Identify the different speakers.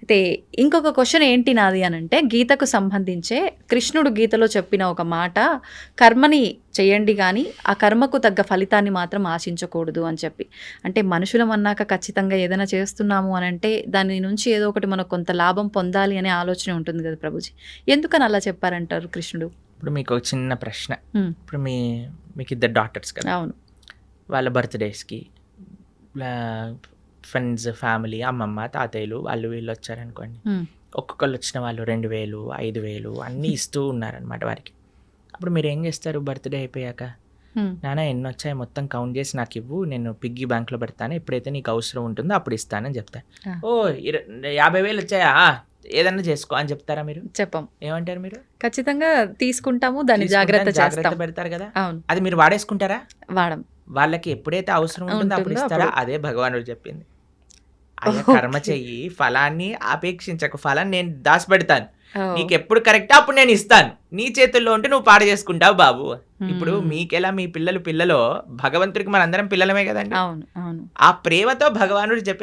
Speaker 1: అయితే ఇంకొక క్వశ్చన్ ఏంటి నాది అనంటే, గీతకు సంబంధించే కృష్ణుడు గీతలో చెప్పిన ఒక మాట, కర్మని చేయండి గానీ, ఆ కర్మకు తగ్గ ఫలితాన్ని మాత్రం ఆశించకూడదు అని చెప్పి. అంటే మనుషులం అన్నాక ఖచ్చితంగా ఏదైనా చేస్తున్నాము అనంటే, దాని నుంచి ఏదో ఒకటి మనకు కొంత లాభం పొందాలి అనే ఆలోచన ఉంటుంది కదా ప్రభుజీ. ఎందుకని అలా చెప్పారంటారు కృష్ణుడు?
Speaker 2: ఇప్పుడు మీకు ఒక చిన్న ప్రశ్న.
Speaker 1: హ్మ్.
Speaker 2: ఇప్పుడు మీకు ఇద్దరు డాటర్స్ కదా,
Speaker 1: అవును.
Speaker 2: వాళ్ళ బర్త్డేస్కి ఫ్రెండ్స్, ఫ్యామిలీ, అమ్మమ్మ, తాతయ్యలు వాళ్ళు వీళ్ళు వచ్చారనుకోండి.
Speaker 1: హ్మ్.
Speaker 2: ఒక్కొక్కళ్ళు వచ్చిన వాళ్ళు 2000, 5000 అన్నీ ఇస్తూ ఉన్నారనమాట వారికి. అప్పుడు మీరు ఏం చేస్తారు బర్త్డే అయిపోయాక?
Speaker 1: హ్మ్.
Speaker 2: నాన్న ఎన్ని వచ్చాయి మొత్తం కౌంట్ చేసి నాకు ఇవ్వు, నేను పిగ్గీ బ్యాంక్లో పెడతాను, ఎప్పుడైతే నీకు అవసరం ఉంటుందో అప్పుడు ఇస్తానని చెప్తాను.
Speaker 1: ఆ.
Speaker 2: ఓ 50,000 వచ్చాయా, ఏదన్నా చేసుకో అని చెప్తారా మీరు?
Speaker 1: చెప్పం.
Speaker 2: ఏమంటారు మీరు?
Speaker 1: ఖచ్చితంగా తీసుకుంటాము, దాన్ని
Speaker 2: తీసుకుంటారు,
Speaker 1: జాగ్రత్త చేస్తాం.
Speaker 2: పెడతారు కదా.
Speaker 1: అవును.
Speaker 2: అది మీరు వాడేసుకుంటారా?
Speaker 1: వాడం.
Speaker 2: వాళ్ళకి ఎప్పుడైతే అవసరం ఉంటుందో అప్పుడు
Speaker 1: ఉంటుందో
Speaker 2: ఇస్తారా?
Speaker 1: అప్పుడు.
Speaker 2: అదే భగవానుడు చెప్పింది. అయ్యా కర్మ
Speaker 1: ఓకే.
Speaker 2: చెయ్యి, ఫలాన్ని ఆపేక్షించకు, ఫలాన్ని నేను దాచిపెడతాను,
Speaker 1: ఓహ్!
Speaker 2: నీకు ఎప్పుడు కరెక్టా అప్పుడు నేను ఇస్తాను, నీ చేతుల్లో ఉంటే నువ్వు పాడు చేసుకుంటావు బాబు. ఇప్పుడు
Speaker 1: హ్మ్.
Speaker 2: మీకెలా మీ పిల్లలు పిల్లలో, భగవంతుడికి మనందరం పిల్లలమే కదండి.
Speaker 1: అవును. అవును.
Speaker 2: ఆ ప్రేమతో భగవానుడు చెప్పిన